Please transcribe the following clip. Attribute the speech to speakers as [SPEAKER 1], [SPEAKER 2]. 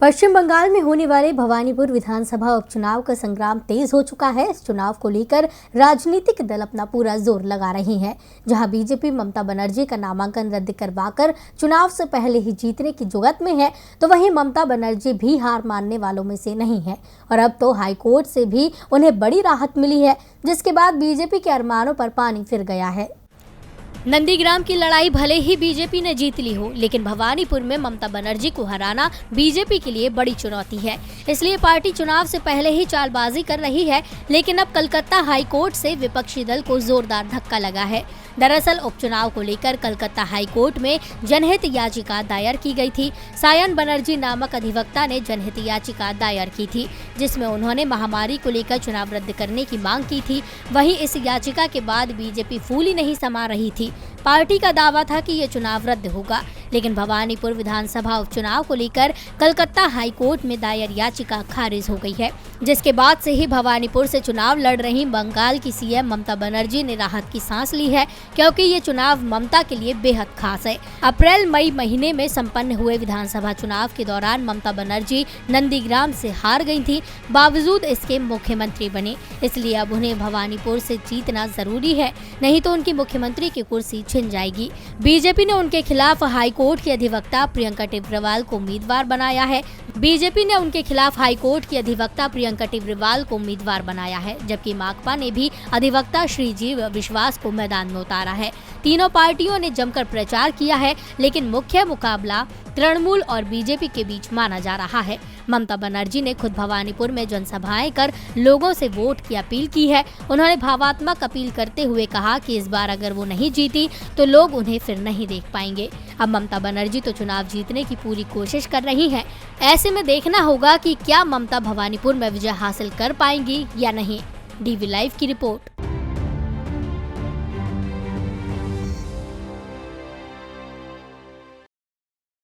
[SPEAKER 1] पश्चिम बंगाल में होने वाले भवानीपुर विधानसभा उपचुनाव का संग्राम तेज हो चुका है। इस चुनाव को लेकर राजनीतिक दल अपना पूरा जोर लगा रहे हैं। जहां बीजेपी ममता बनर्जी का नामांकन रद्द करवाकर चुनाव से पहले ही जीतने की जुगत में है, तो वहीं ममता बनर्जी भी हार मानने वालों में से नहीं है और अब तो हाईकोर्ट से भी उन्हें बड़ी राहत मिली है, जिसके बाद बीजेपी के अरमानों पर पानी फिर गया है। नंदीग्राम की लड़ाई भले ही बीजेपी ने जीत ली हो, लेकिन भवानीपुर में ममता बनर्जी को हराना बीजेपी के लिए बड़ी चुनौती है। इसलिए पार्टी चुनाव से पहले ही चालबाजी कर रही है, लेकिन अब कलकत्ता हाईकोर्ट से विपक्षी दल को जोरदार धक्का लगा है। दरअसल उपचुनाव को लेकर कलकत्ता हाईकोर्ट में जनहित याचिका दायर की गई थी। सायन बनर्जी नामक अधिवक्ता ने जनहित याचिका दायर की थी, जिसमें उन्होंने महामारी को लेकर चुनाव रद्द करने की मांग की थी। वहीं इस याचिका के बाद बीजेपी फूली नहीं समा रही थी। पार्टी का दावा था कि ये चुनाव रद्द होगा, लेकिन भवानीपुर विधानसभा उपचुनाव को लेकर कलकत्ता हाईकोर्ट में दायर याचिका खारिज हो गई है, जिसके बाद से ही भवानीपुर से चुनाव लड़ रही बंगाल की सीएम ममता बनर्जी ने राहत की सांस ली है, क्योंकि ये चुनाव ममता के लिए बेहद खास है। अप्रैल मई महीने में संपन्न हुए विधानसभा चुनाव के दौरान ममता बनर्जी नंदीग्राम से हार गई थी, बावजूद इसके मुख्यमंत्री बने। इसलिए अब उन्हें भवानीपुर से जीतना जरूरी है, नहीं तो उनकी मुख्यमंत्री की कुर्सी छिन जाएगी। बीजेपी ने उनके खिलाफ हाईकोर्ट की अधिवक्ता प्रियंका टिब्रेवाल को उम्मीदवार बनाया है। जबकि माकपा ने भी अधिवक्ता श्रीजीव विश्वास को मैदान में उतारा है। तीनों पार्टियों ने जमकर प्रचार किया है, लेकिन मुख्य मुकाबला तृणमूल और बीजेपी के बीच माना जा रहा है। ममता बनर्जी ने खुद भवानीपुर में जनसभाएं कर लोगों से वोट की अपील की है। उन्होंने भावात्मक अपील करते हुए कहा कि इस बार अगर वो नहीं जीती तो लोग उन्हें फिर नहीं देख पाएंगे। अब ममता बनर्जी तो चुनाव जीतने की पूरी कोशिश कर रही हैं। ऐसे में देखना होगा कि क्या ममता भवानीपुर में विजय हासिल कर पाएंगी या नहीं। डीवी लाइव की रिपोर्ट।